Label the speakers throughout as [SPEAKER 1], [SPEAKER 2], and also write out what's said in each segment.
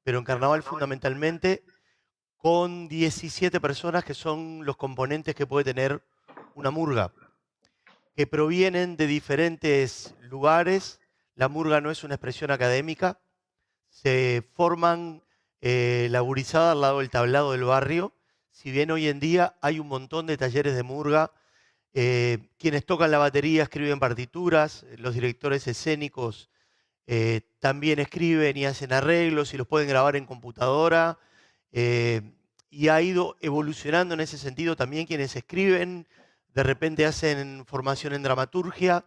[SPEAKER 1] pero en carnaval fundamentalmente, con 17 personas que son los componentes que puede tener una murga, que provienen de diferentes lugares. La murga no es una expresión académica, se forman la gurizada al lado del tablado del barrio. Si bien hoy en día hay un montón de talleres de murga, quienes tocan la batería escriben partituras, los directores escénicos también escriben y hacen arreglos y los pueden grabar en computadora. eh, y ha ido evolucionando en ese sentido también quienes escriben, de repente hacen formación en dramaturgia.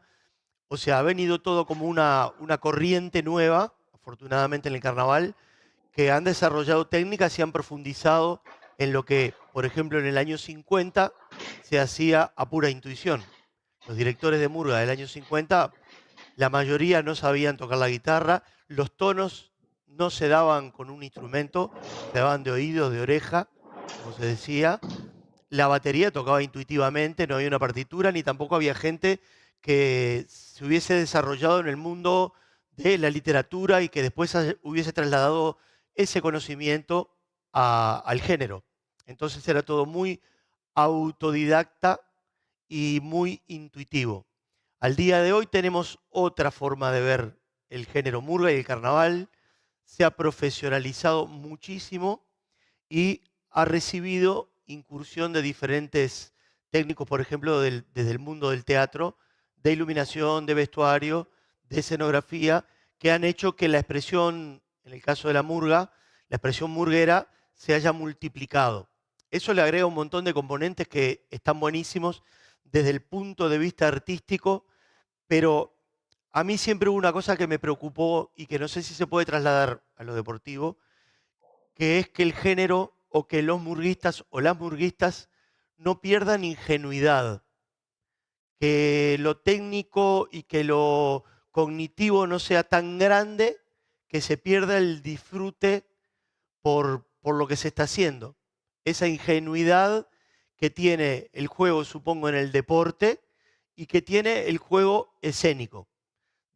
[SPEAKER 1] O sea, ha venido todo como una corriente nueva, afortunadamente en el carnaval, que han desarrollado técnicas y han profundizado en lo que, por ejemplo, en el año 50 se hacía a pura intuición. Los directores de murga del año 50, la mayoría no sabían tocar la guitarra, los tonos no se daban con un instrumento, se daban de oído, de oreja, como se decía. La batería tocaba intuitivamente, no había una partitura, ni tampoco había gente que se hubiese desarrollado en el mundo de la literatura y que después hubiese trasladado ese conocimiento al género. Entonces era todo muy autodidacta y muy intuitivo. Al día de hoy tenemos otra forma de ver el género murga y el carnaval. Se ha profesionalizado muchísimo y ha recibido incursión de diferentes técnicos, por ejemplo, desde el mundo del teatro, de iluminación, de vestuario, de escenografía, que han hecho que la expresión, en el caso de la murga, la expresión murguera se haya multiplicado. Eso le agrega un montón de componentes que están buenísimos desde el punto de vista artístico, pero a mí siempre hubo una cosa que me preocupó y que no sé si se puede trasladar a lo deportivo, que es que el género o que los murguistas o las murguistas no pierdan ingenuidad, que lo técnico y que lo cognitivo no sea tan grande que se pierda el disfrute por lo que se está haciendo. Esa ingenuidad que tiene el juego, supongo, en el deporte y que tiene el juego escénico,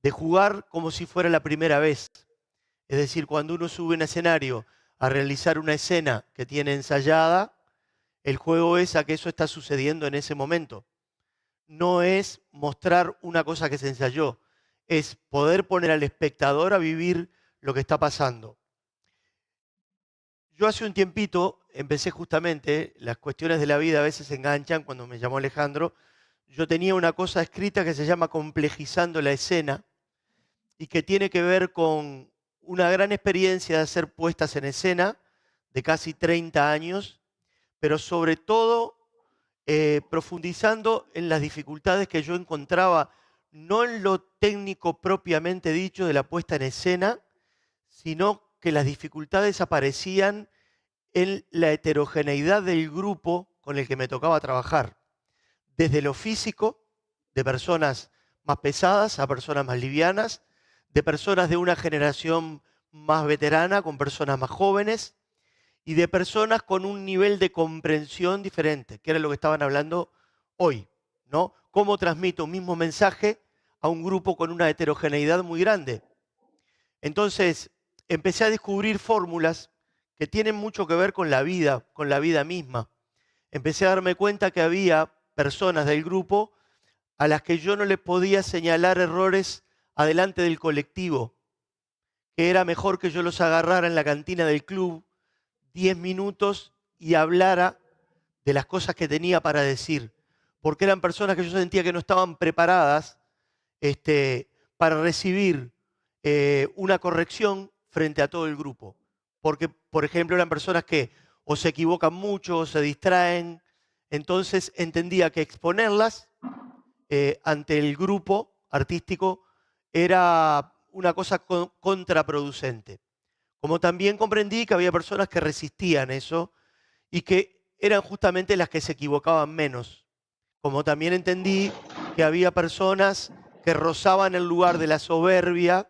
[SPEAKER 1] de jugar como si fuera la primera vez. Es decir, cuando uno sube a un escenario a realizar una escena que tiene ensayada, el juego es a que eso está sucediendo en ese momento. No es mostrar una cosa que se ensayó, es poder poner al espectador a vivir lo que está pasando. Yo hace un tiempito empecé justamente, las cuestiones de la vida a veces se enganchan, cuando me llamó Alejandro, yo tenía una cosa escrita que se llama Complejizando la escena y que tiene que ver con una gran experiencia de hacer puestas en escena de casi 30 años, pero sobre todo profundizando en las dificultades que yo encontraba, no en lo técnico propiamente dicho de la puesta en escena, sino que las dificultades aparecían en la heterogeneidad del grupo con el que me tocaba trabajar. Desde lo físico, de personas más pesadas a personas más livianas, de personas de una generación más veterana con personas más jóvenes y de personas con un nivel de comprensión diferente, que era lo que estaban hablando hoy, ¿no? ¿Cómo transmito un mismo mensaje a un grupo con una heterogeneidad muy grande? Entonces, empecé a descubrir fórmulas que tienen mucho que ver con la vida misma. Empecé a darme cuenta que había personas del grupo a las que yo no les podía señalar errores adelante del colectivo, que era mejor que yo los agarrara en la cantina del club 10 minutos y hablara de las cosas que tenía para decir, porque eran personas que yo sentía que no estaban preparadas para recibir una corrección frente a todo el grupo. Porque, por ejemplo, eran personas que o se equivocan mucho o se distraen. Entonces entendía que exponerlas ante el grupo artístico era una cosa contraproducente. Como también comprendí que había personas que resistían eso y que eran justamente las que se equivocaban menos. Como también entendí que había personas que rozaban el lugar de la soberbia,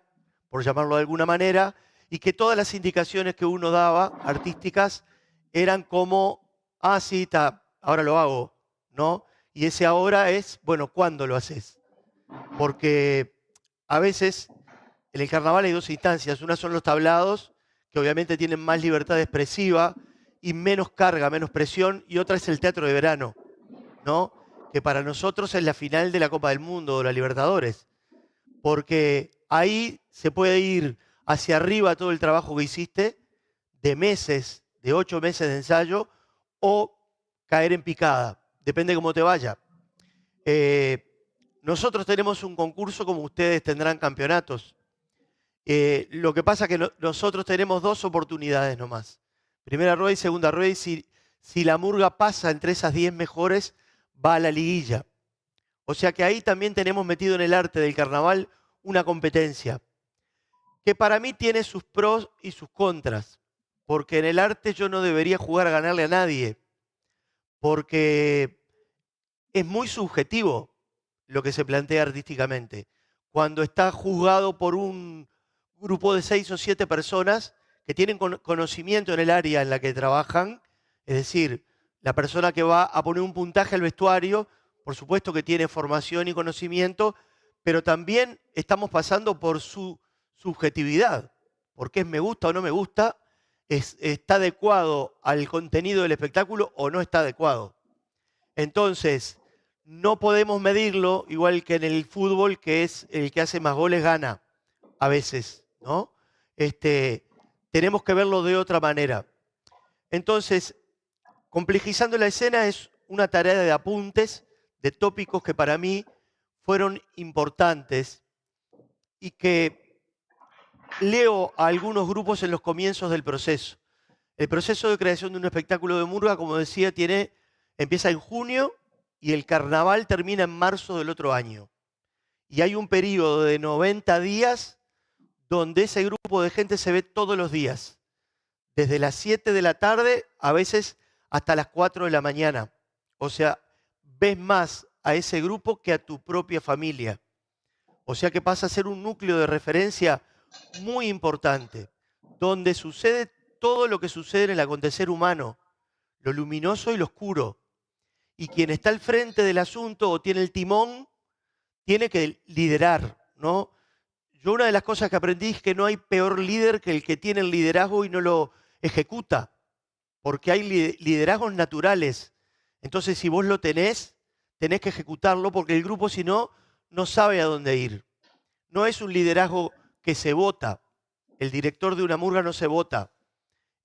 [SPEAKER 1] por llamarlo de alguna manera, y que todas las indicaciones que uno daba, artísticas, eran como, ah, sí, ahora lo hago, ¿no? Y ese ahora es, bueno, ¿cuándo lo haces? Porque a veces en el carnaval hay dos instancias. Una son los tablados, que obviamente tienen más libertad expresiva y menos carga, menos presión, y otra es el teatro de verano, ¿no? Que para nosotros es la final de la Copa del Mundo o la Libertadores, porque ahí se puede ir hacia arriba todo el trabajo que hiciste de meses, de 8 meses de ensayo, o caer en picada, depende de cómo te vaya. Nosotros tenemos un concurso como ustedes tendrán campeonatos. Lo que pasa es que nosotros tenemos 2 oportunidades nomás. Primera rueda y segunda rueda, y si la murga pasa entre esas 10 mejores, va a la liguilla. O sea que ahí también tenemos metido en el arte del carnaval una competencia, que para mí tiene sus pros y sus contras, porque en el arte yo no debería jugar a ganarle a nadie, porque es muy subjetivo lo que se plantea artísticamente. Cuando está juzgado por un grupo de 6 o 7 personas que tienen conocimiento en el área en la que trabajan, es decir, la persona que va a poner un puntaje al vestuario, por supuesto que tiene formación y conocimiento, pero también estamos pasando por su subjetividad, porque es me gusta o no me gusta, está adecuado al contenido del espectáculo o no está adecuado. Entonces, no podemos medirlo igual que en el fútbol, que es el que hace más goles gana a veces, ¿no? Tenemos que verlo de otra manera. Entonces, complejizando la escena es una tarea de apuntes, de tópicos que para mí fueron importantes y que leo a algunos grupos en los comienzos del proceso. El proceso de creación de un espectáculo de murga, como decía, empieza en junio y el carnaval termina en marzo del otro año. Y hay un periodo de 90 días donde ese grupo de gente se ve todos los días, desde las 7 de la tarde, a veces hasta las 4 de la mañana. O sea, ves más a ese grupo que a tu propia familia. O sea que pasa a ser un núcleo de referencia muy importante, donde sucede todo lo que sucede en el acontecer humano, lo luminoso y lo oscuro. Y quien está al frente del asunto o tiene el timón, tiene que liderar, ¿no? Yo una de las cosas que aprendí es que no hay peor líder que el que tiene el liderazgo y no lo ejecuta, porque hay liderazgos naturales. Entonces, si vos lo tenés que ejecutarlo, porque el grupo, si no, no sabe a dónde ir. No es un liderazgo que se vota. El director de una murga no se vota.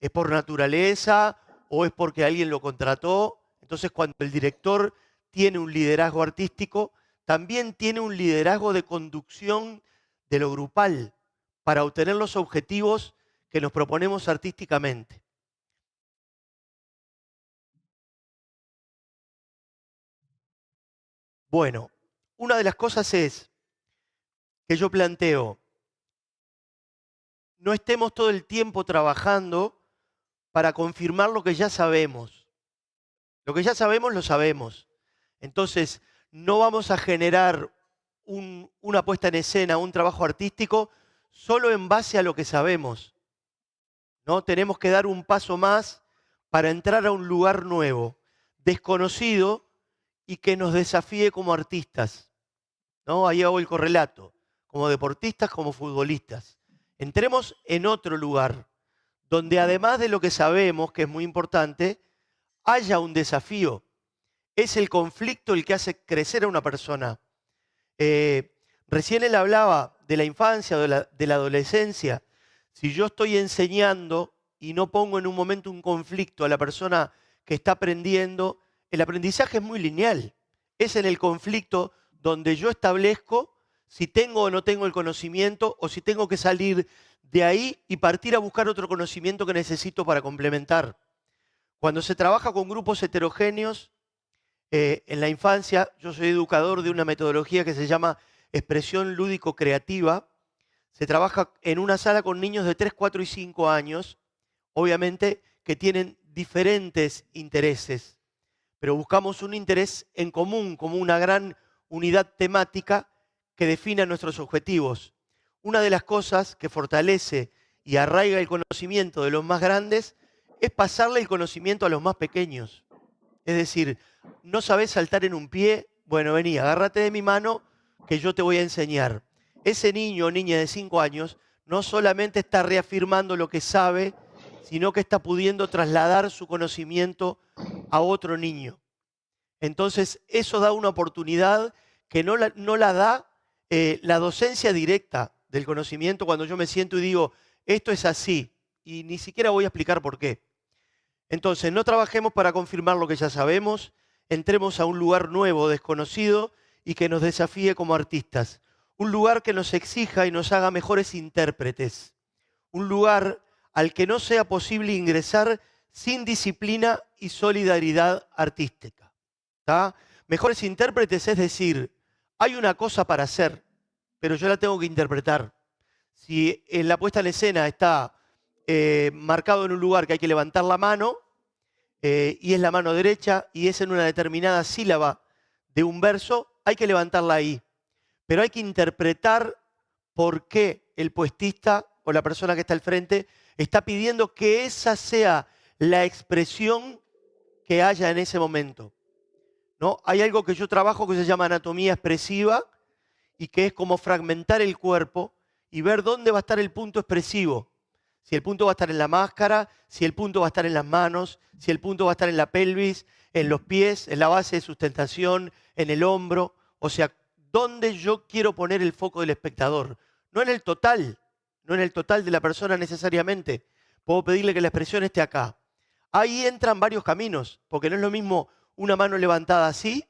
[SPEAKER 1] Es por naturaleza o es porque alguien lo contrató. Entonces, cuando el director tiene un liderazgo artístico, también tiene un liderazgo de conducción de lo grupal para obtener los objetivos que nos proponemos artísticamente. Bueno, una de las cosas es que yo planteo, no estemos todo el tiempo trabajando para confirmar lo que ya sabemos. Lo que ya sabemos, lo sabemos. Entonces, no vamos a generar una puesta en escena, un trabajo artístico, solo en base a lo que sabemos, ¿no? Tenemos que dar un paso más para entrar a un lugar nuevo, desconocido y que nos desafíe como artistas, ¿no? Ahí hago el correlato, como deportistas, como futbolistas. Entremos en otro lugar, donde además de lo que sabemos, que es muy importante, haya un desafío. Es el conflicto el que hace crecer a una persona. Recién él hablaba de la infancia, de la adolescencia. Si yo estoy enseñando y no pongo en un momento un conflicto a la persona que está aprendiendo, el aprendizaje es muy lineal. Es en el conflicto donde yo establezco si tengo o no tengo el conocimiento o si tengo que salir de ahí y partir a buscar otro conocimiento que necesito para complementar. Cuando se trabaja con grupos heterogéneos, en la infancia, yo soy educador de una metodología que se llama expresión lúdico-creativa. Se trabaja en una sala con niños de 3, 4 y 5 años, obviamente que tienen diferentes intereses, pero buscamos un interés en común, como una gran unidad temática que defina nuestros objetivos. Una de las cosas que fortalece y arraiga el conocimiento de los más grandes es pasarle el conocimiento a los más pequeños. Es decir, no sabés saltar en un pie, bueno, vení, agárrate de mi mano que yo te voy a enseñar. Ese niño o niña de 5 años no solamente está reafirmando lo que sabe, sino que está pudiendo trasladar su conocimiento a otro niño. Entonces, eso da una oportunidad que no la da la docencia directa del conocimiento cuando yo me siento y digo, esto es así, y ni siquiera voy a explicar por qué. Entonces, no trabajemos para confirmar lo que ya sabemos, entremos a un lugar nuevo, desconocido, y que nos desafíe como artistas. Un lugar que nos exija y nos haga mejores intérpretes. Un lugar al que no sea posible ingresar sin disciplina y solidaridad artística. ¿Tá? Mejores intérpretes es decir, hay una cosa para hacer, pero yo la tengo que interpretar. Si en la puesta en escena está marcado en un lugar que hay que levantar la mano, y es la mano derecha, y es en una determinada sílaba de un verso, hay que levantarla ahí. Pero hay que interpretar por qué el puestista o la persona que está al frente está pidiendo que esa sea la expresión que haya en ese momento, ¿no? Hay algo que yo trabajo que se llama anatomía expresiva y que es como fragmentar el cuerpo y ver dónde va a estar el punto expresivo. Si el punto va a estar en la máscara, si el punto va a estar en las manos, si el punto va a estar en la pelvis, en los pies, en la base de sustentación, en el hombro. O sea, dónde yo quiero poner el foco del espectador. No en el total, no en el total de la persona necesariamente. Puedo pedirle que la expresión esté acá. Ahí entran varios caminos, porque no es lo mismo una mano levantada así,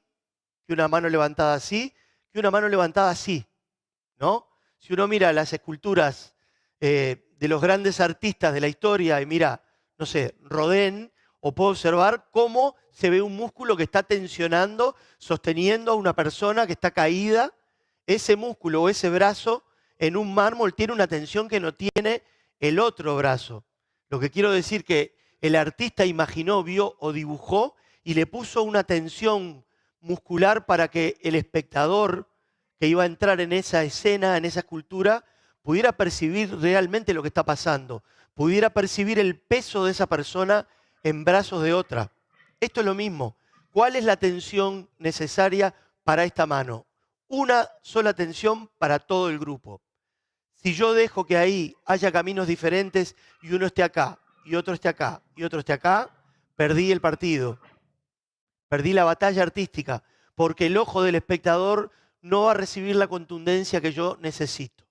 [SPEAKER 1] que una mano levantada así, que una mano levantada así, ¿no? Si uno mira las esculturas de los grandes artistas de la historia y mira, no sé, Rodin, o puedo observar cómo se ve un músculo que está tensionando, sosteniendo a una persona que está caída. Ese músculo o ese brazo en un mármol tiene una tensión que no tiene el otro brazo. Lo que quiero decir que el artista imaginó, vio o dibujó y le puso una tensión muscular para que el espectador que iba a entrar en esa escena, en esa escultura, pudiera percibir realmente lo que está pasando, pudiera percibir el peso de esa persona en brazos de otra. Esto es lo mismo. ¿Cuál es la tensión necesaria para esta mano? Una sola tensión para todo el grupo. Si yo dejo que ahí haya caminos diferentes y uno esté acá, y otro esté acá, y otro esté acá, perdí el partido. Perdí la batalla artística, porque el ojo del espectador no va a recibir la contundencia que yo necesito.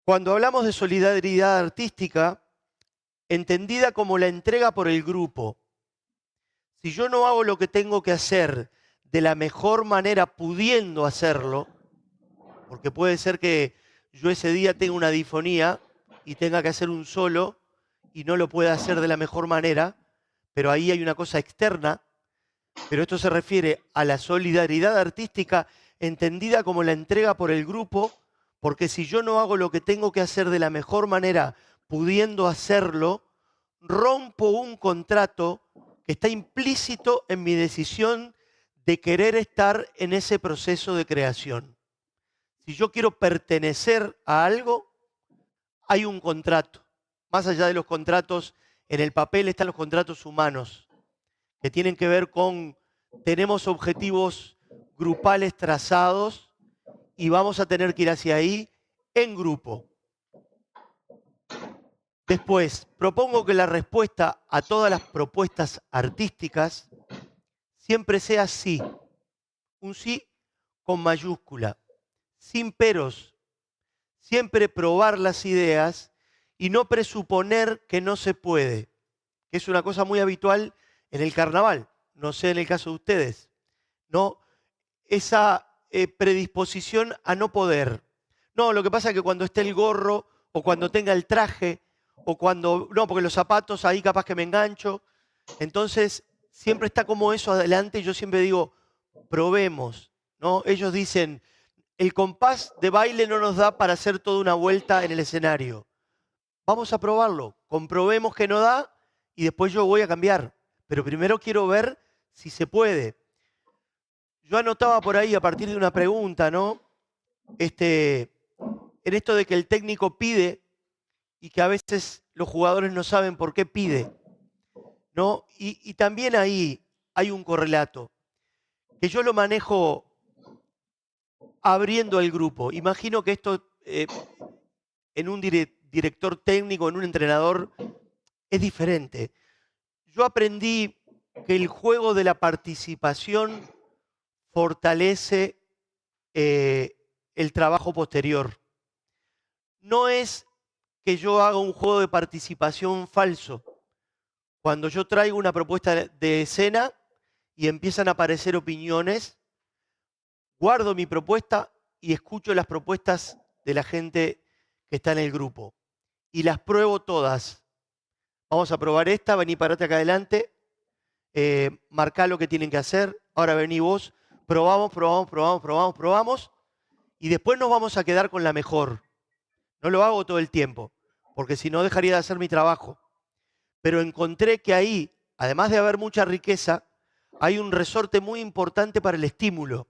[SPEAKER 1] Cuando hablamos de solidaridad artística, entendida como la entrega por el grupo, si yo no hago lo que tengo que hacer de la mejor manera pudiendo hacerlo, porque puede ser que yo ese día tenga una difonía y tenga que hacer un solo y no lo pueda hacer de la mejor manera, pero ahí hay una cosa externa, pero esto se refiere a la solidaridad artística entendida como la entrega por el grupo, porque si yo no hago lo que tengo que hacer de la mejor manera, pudiendo hacerlo, rompo un contrato que está implícito en mi decisión de querer estar en ese proceso de creación. Si yo quiero pertenecer a algo, hay un contrato. Más allá de los contratos, en el papel están los contratos humanos, que tienen que ver con, tenemos objetivos grupales trazados y vamos a tener que ir hacia ahí en grupo. Después, propongo que la respuesta a todas las propuestas artísticas siempre sea sí. Un sí con mayúscula, sin peros. Siempre probar las ideas y no presuponer que no se puede, que es una cosa muy habitual en el carnaval, no sé en el caso de ustedes, ¿no? Esa predisposición a no poder. No, lo que pasa es que cuando esté el gorro, o cuando tenga el traje, o cuando, no, porque los zapatos ahí capaz que me engancho. Entonces, siempre está como eso adelante y yo siempre digo, probemos, ¿no? Ellos dicen, el compás de baile no nos da para hacer toda una vuelta en el escenario. Vamos a probarlo, comprobemos que no da y después yo voy a cambiar. Pero primero quiero ver si se puede. Yo anotaba por ahí a partir de una pregunta, ¿no? En esto de que el técnico pide y que a veces los jugadores no saben por qué pide, ¿no? Y también ahí hay un correlato, que yo lo manejo abriendo el grupo. Imagino que esto en un director técnico, en un entrenador, es diferente. Yo aprendí que el juego de la participación fortalece el trabajo posterior. No es que yo haga un juego de participación falso. Cuando yo traigo una propuesta de escena y empiezan a aparecer opiniones, guardo mi propuesta y escucho las propuestas de la gente que está en el grupo. Y las pruebo todas. Vamos a probar esta, vení, parate acá adelante, marcá lo que tienen que hacer, ahora vení vos, probamos, y después nos vamos a quedar con la mejor. No lo hago todo el tiempo, porque si no dejaría de hacer mi trabajo. Pero encontré que ahí, además de haber mucha riqueza, hay un resorte muy importante para el estímulo,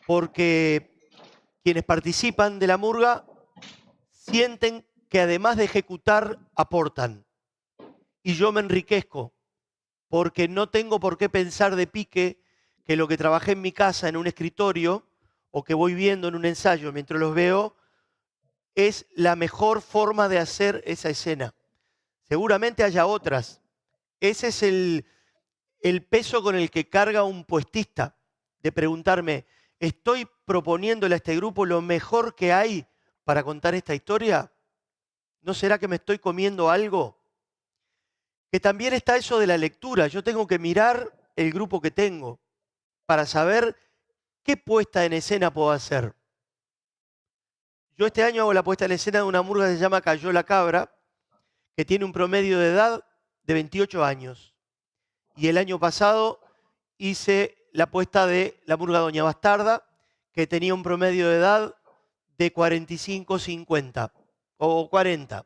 [SPEAKER 1] porque quienes participan de la murga sienten que además de ejecutar, aportan. Y yo me enriquezco, porque no tengo por qué pensar de pique que lo que trabajé en mi casa, en un escritorio, o que voy viendo en un ensayo mientras los veo, es la mejor forma de hacer esa escena. Seguramente haya otras. Ese es el peso con el que carga un puestista, de preguntarme, ¿estoy proponiéndole a este grupo lo mejor que hay para contar esta historia? ¿No será que me estoy comiendo algo? Que también está eso de la lectura. Yo tengo que mirar el grupo que tengo para saber qué puesta en escena puedo hacer. Yo este año hago la puesta en escena de una murga que se llama Cayó la Cabra, que tiene un promedio de edad de 28 años. Y el año pasado hice la puesta de la murga Doña Bastarda, que tenía un promedio de edad de 45, 50 o 40.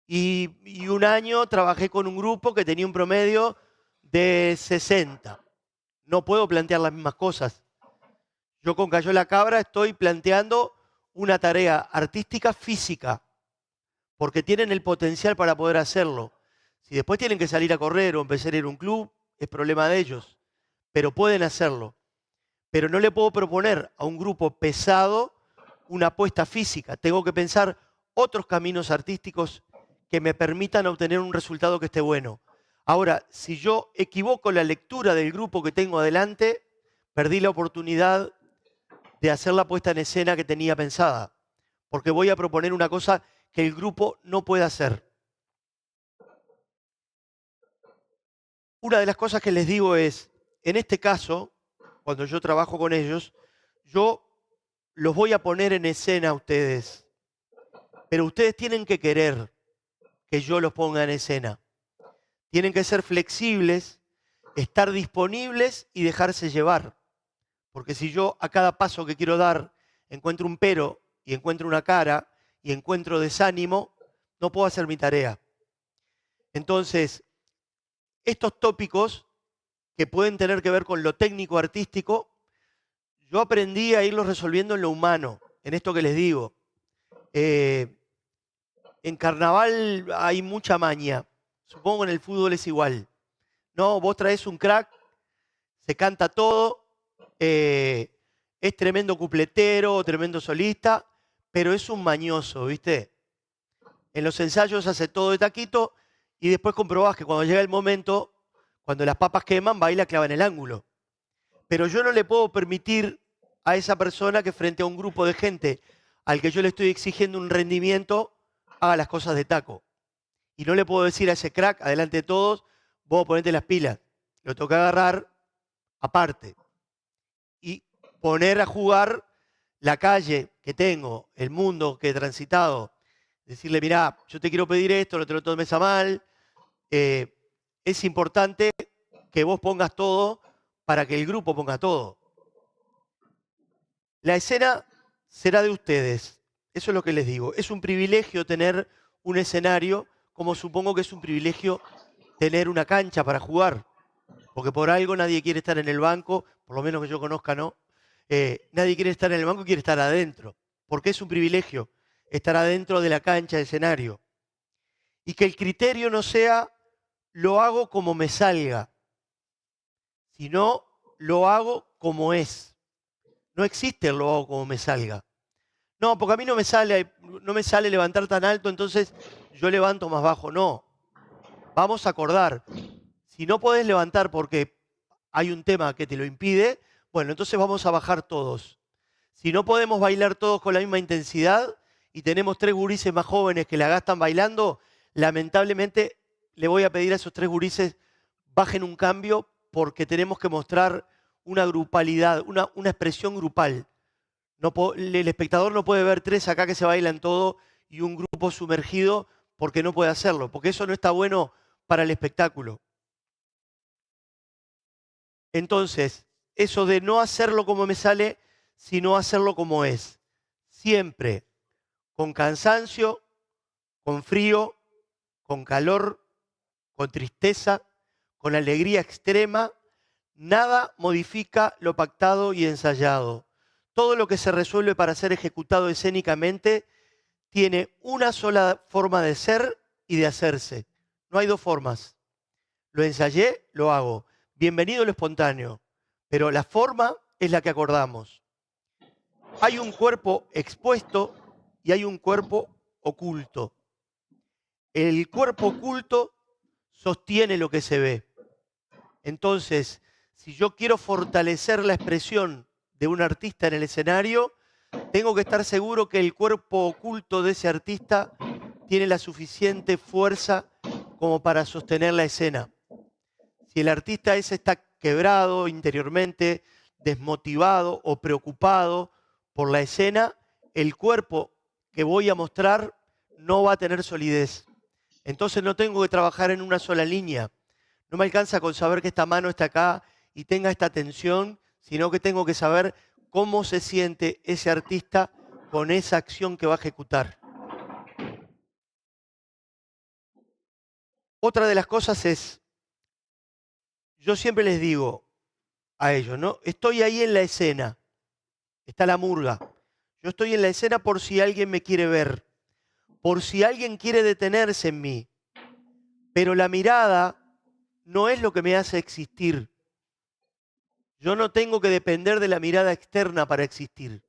[SPEAKER 1] Y un año trabajé con un grupo que tenía un promedio de 60. No puedo plantear las mismas cosas. Yo con Cayó la Cabra estoy planteando una tarea artística física, porque tienen el potencial para poder hacerlo. Si después tienen que salir a correr o empezar a ir a un club, es problema de ellos, pero pueden hacerlo. Pero no le puedo proponer a un grupo pesado una apuesta física. Tengo que pensar otros caminos artísticos que me permitan obtener un resultado que esté bueno. Ahora, si yo equivoco la lectura del grupo que tengo adelante, perdí la oportunidad de hacer la puesta en escena que tenía pensada, porque voy a proponer una cosa que el grupo no puede hacer. Una de las cosas que les digo es, en este caso, cuando yo trabajo con ellos, yo los voy a poner en escena a ustedes, pero ustedes tienen que querer que yo los ponga en escena. Tienen que ser flexibles, estar disponibles y dejarse llevar. Porque si yo a cada paso que quiero dar encuentro un pero y encuentro una cara y encuentro desánimo, no puedo hacer mi tarea. Entonces, estos tópicos que pueden tener que ver con lo técnico artístico, yo aprendí a irlos resolviendo en lo humano, en esto que les digo. En carnaval hay mucha maña, supongo en el fútbol es igual. No, vos traes un crack, se canta todo, es tremendo cupletero, tremendo solista, pero es un mañoso, ¿viste? En los ensayos hace todo de taquito y después comprobás que cuando llega el momento, cuando las papas queman, va y la clava en el ángulo. Pero yo no le puedo permitir a esa persona que frente a un grupo de gente al que yo le estoy exigiendo un rendimiento, haga las cosas de taco. Y no le puedo decir a ese crack, adelante de todos, vos ponete las pilas. Lo tengo que agarrar aparte y poner a jugar la calle que tengo, el mundo que he transitado. Decirle, mirá, yo te quiero pedir esto, no te lo tomes a mal. Es importante que vos pongas todo para que el grupo ponga todo. La escena será de ustedes. Eso es lo que les digo. Es un privilegio tener un escenario, como supongo que es un privilegio tener una cancha para jugar. Porque por algo nadie quiere estar en el banco, por lo menos que yo conozca, ¿no? Nadie quiere estar en el banco, quiere estar adentro. Porque es un privilegio estar adentro de la cancha de escenario. Y que el criterio no sea lo hago como me salga, sino lo hago como es. No existe el lo hago como me salga. no, porque a mí no me sale levantar tan alto, entonces yo levanto más bajo. No, vamos a acordar. Si no podés levantar porque hay un tema que te lo impide, bueno, entonces vamos a bajar todos. Si no podemos bailar todos con la misma intensidad y tenemos 3 gurises más jóvenes que la gastan bailando, lamentablemente le voy a pedir a esos 3 gurises bajen un cambio porque tenemos que mostrar una grupalidad, una expresión grupal. El espectador no puede ver 3 acá que se bailan todo y un grupo sumergido porque no puede hacerlo, porque eso no está bueno para el espectáculo. Entonces, eso de no hacerlo como me sale, sino hacerlo como es. Siempre con cansancio, con frío, con calor, con tristeza, con alegría extrema. Nada modifica lo pactado y ensayado. Todo lo que se resuelve para ser ejecutado escénicamente tiene una sola forma de ser y de hacerse. No hay 2 formas. Lo ensayé, lo hago. Bienvenido lo espontáneo. Pero la forma es la que acordamos. Hay un cuerpo expuesto y hay un cuerpo oculto. El cuerpo oculto sostiene lo que se ve. Entonces, si yo quiero fortalecer la expresión de un artista en el escenario, tengo que estar seguro que el cuerpo oculto de ese artista tiene la suficiente fuerza como para sostener la escena. Si el artista ese está quebrado interiormente, desmotivado o preocupado por la escena, el cuerpo que voy a mostrar no va a tener solidez. Entonces no tengo que trabajar en una sola línea. No me alcanza con saber que esta mano está acá y tenga esta tensión, sino que tengo que saber cómo se siente ese artista con esa acción que va a ejecutar. Otra de las cosas es, yo siempre les digo a ellos, ¿no? Estoy ahí en la escena, está la murga. Yo estoy en la escena por si alguien me quiere ver, por si alguien quiere detenerse en mí. Pero la mirada no es lo que me hace existir. Yo no tengo que depender de la mirada externa para existir.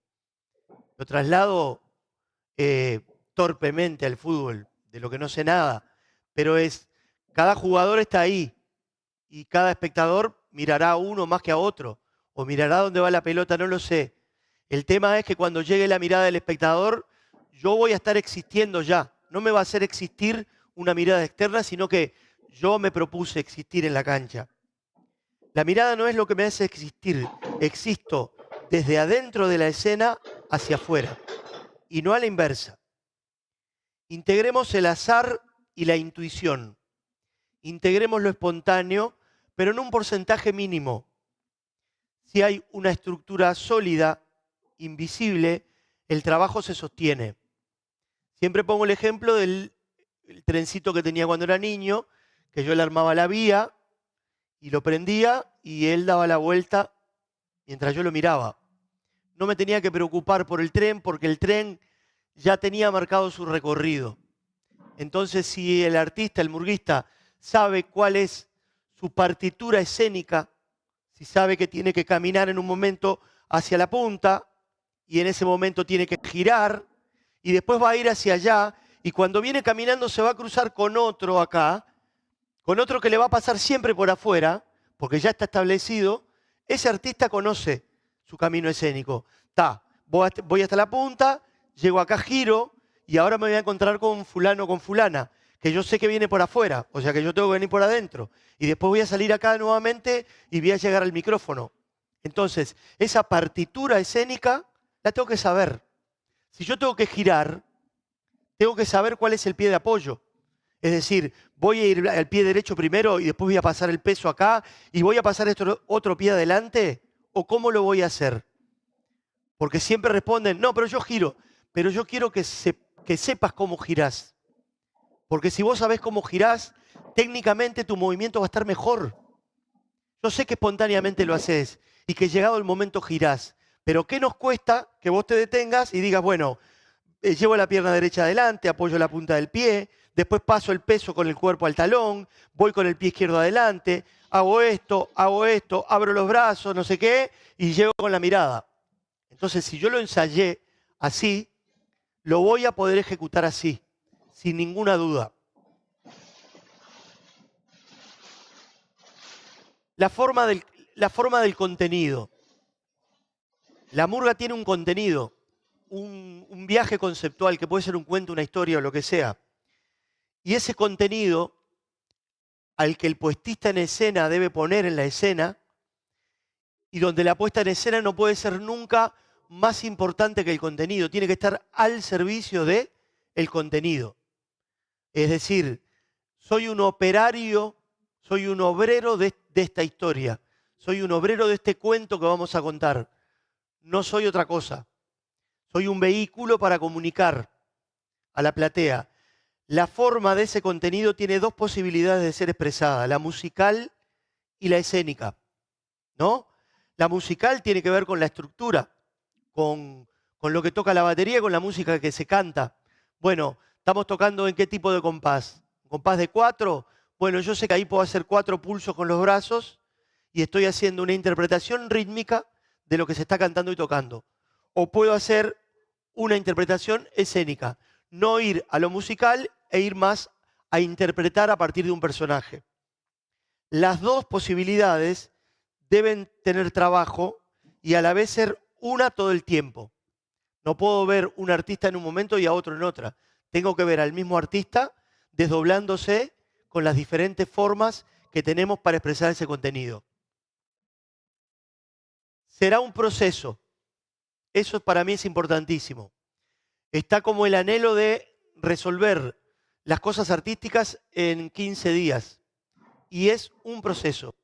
[SPEAKER 1] Lo traslado torpemente al fútbol, de lo que no sé nada, pero cada jugador está ahí y cada espectador mirará a uno más que a otro, o mirará dónde va la pelota, no lo sé. El tema es que cuando llegue la mirada del espectador, yo voy a estar existiendo ya. No me va a hacer existir una mirada externa, sino que yo me propuse existir en la cancha. La mirada no es lo que me hace existir. Existo desde adentro de la escena hacia afuera y no a la inversa. Integremos el azar y la intuición. Integremos lo espontáneo, pero en un porcentaje mínimo. Si hay una estructura sólida, invisible, el trabajo se sostiene. Siempre pongo el ejemplo del trencito que tenía cuando era niño, que yo le armaba la vía y lo prendía y él daba la vuelta mientras yo lo miraba. No me tenía que preocupar por el tren porque el tren ya tenía marcado su recorrido. Entonces, si el artista, el murguista, sabe cuál es su partitura escénica, si sabe que tiene que caminar en un momento hacia la punta y en ese momento tiene que girar y después va a ir hacia allá y cuando viene caminando se va a cruzar con otro acá, con otro que le va a pasar siempre por afuera, porque ya está establecido, ese artista conoce su camino escénico. Voy hasta la punta, llego acá, giro y ahora me voy a encontrar con fulano o con fulana, que yo sé que viene por afuera, o sea que yo tengo que venir por adentro. Y después voy a salir acá nuevamente y voy a llegar al micrófono. Entonces, esa partitura escénica la tengo que saber. Si yo tengo que girar, tengo que saber cuál es el pie de apoyo. Es decir, voy a ir al pie derecho primero y después voy a pasar el peso acá y voy a pasar otro pie adelante, ¿o cómo lo voy a hacer? Porque siempre responden, no, pero yo giro. Pero yo quiero que sepas cómo girás. Porque si vos sabés cómo girás, técnicamente tu movimiento va a estar mejor. Yo sé que espontáneamente lo haces y que llegado el momento girás. Pero ¿qué nos cuesta que vos te detengas y digas, bueno, llevo la pierna derecha adelante, apoyo la punta del pie, después paso el peso con el cuerpo al talón, voy con el pie izquierdo adelante, hago esto, abro los brazos, no sé qué, y llego con la mirada. Entonces, si yo lo ensayé así, lo voy a poder ejecutar así, sin ninguna duda. La forma del contenido. La murga tiene un contenido, un viaje conceptual que puede ser un cuento, una historia o lo que sea. Y ese contenido al que el puestista en escena debe poner en la escena, y donde la puesta en escena no puede ser nunca más importante que el contenido, tiene que estar al servicio del contenido. Es decir, soy un operario, soy un obrero de esta historia, soy un obrero de este cuento que vamos a contar. No soy otra cosa. Soy un vehículo para comunicar a la platea. La forma de ese contenido tiene dos posibilidades de ser expresada, la musical y la escénica, ¿no? La musical tiene que ver con la estructura, con lo que toca la batería, con la música que se canta. Bueno, ¿estamos tocando en qué tipo de compás? ¿Compás de 4? Bueno, yo sé que ahí puedo hacer 4 pulsos con los brazos y estoy haciendo una interpretación rítmica de lo que se está cantando y tocando. O puedo hacer una interpretación escénica, no ir a lo musical e ir más a interpretar a partir de un personaje. Las dos posibilidades deben tener trabajo y a la vez ser una todo el tiempo. No puedo ver un artista en un momento y a otro en otra. Tengo que ver al mismo artista desdoblándose con las diferentes formas que tenemos para expresar ese contenido. Será un proceso. Eso para mí es importantísimo. Está como el anhelo de resolver las cosas artísticas en 15 días. Y es un proceso.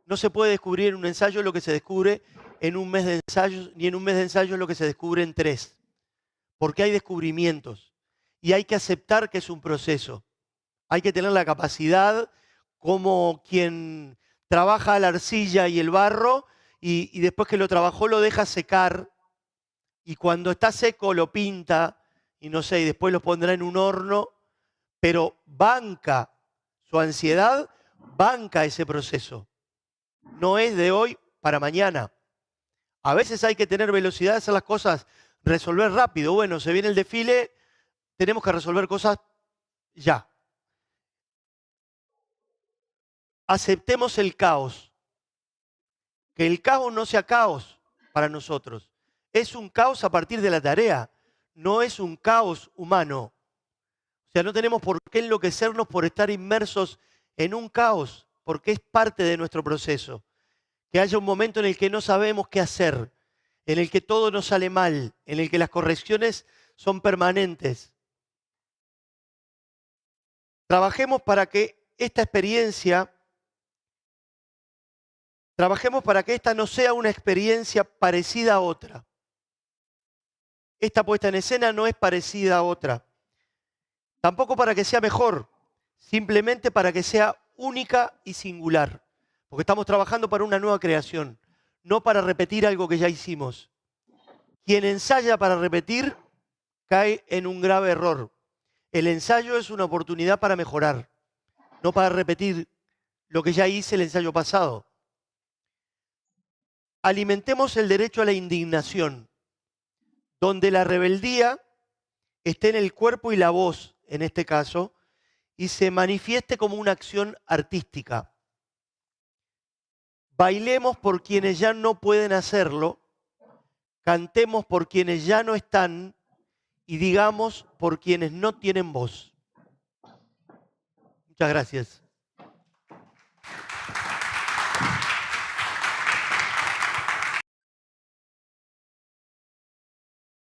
[SPEAKER 1] No se puede descubrir en un ensayo lo que se descubre en un mes de ensayos, ni en un mes de ensayos lo que se descubre en 3. Porque hay descubrimientos. Y hay que aceptar que es un proceso. Hay que tener la capacidad, como quien trabaja la arcilla y el barro, y después que lo trabajó lo deja secar, y cuando está seco lo pinta, y no sé, y después lo pondrá en un horno, pero banca su ansiedad, banca ese proceso. No es de hoy para mañana. A veces hay que tener velocidad, hacer las cosas, resolver rápido. Bueno, se viene el desfile, tenemos que resolver cosas ya. Aceptemos el caos. Que el caos no sea caos para nosotros. Es un caos a partir de la tarea, no es un caos humano. O sea, no tenemos por qué enloquecernos por estar inmersos en un caos, porque es parte de nuestro proceso. Que haya un momento en el que no sabemos qué hacer, en el que todo nos sale mal, en el que las correcciones son permanentes. Trabajemos para que esta experiencia, trabajemos para que esta no sea una experiencia parecida a otra. Esta puesta en escena no es parecida a otra. Tampoco para que sea mejor, simplemente para que sea única y singular. Porque estamos trabajando para una nueva creación, no para repetir algo que ya hicimos. Quien ensaya para repetir cae en un grave error. El ensayo es una oportunidad para mejorar, no para repetir lo que ya hice el ensayo pasado. Alimentemos el derecho a la indignación, donde la rebeldía esté en el cuerpo y la voz, en este caso, y se manifieste como una acción artística. Bailemos por quienes ya no pueden hacerlo, cantemos por quienes ya no están y digamos por quienes no tienen voz. Muchas gracias.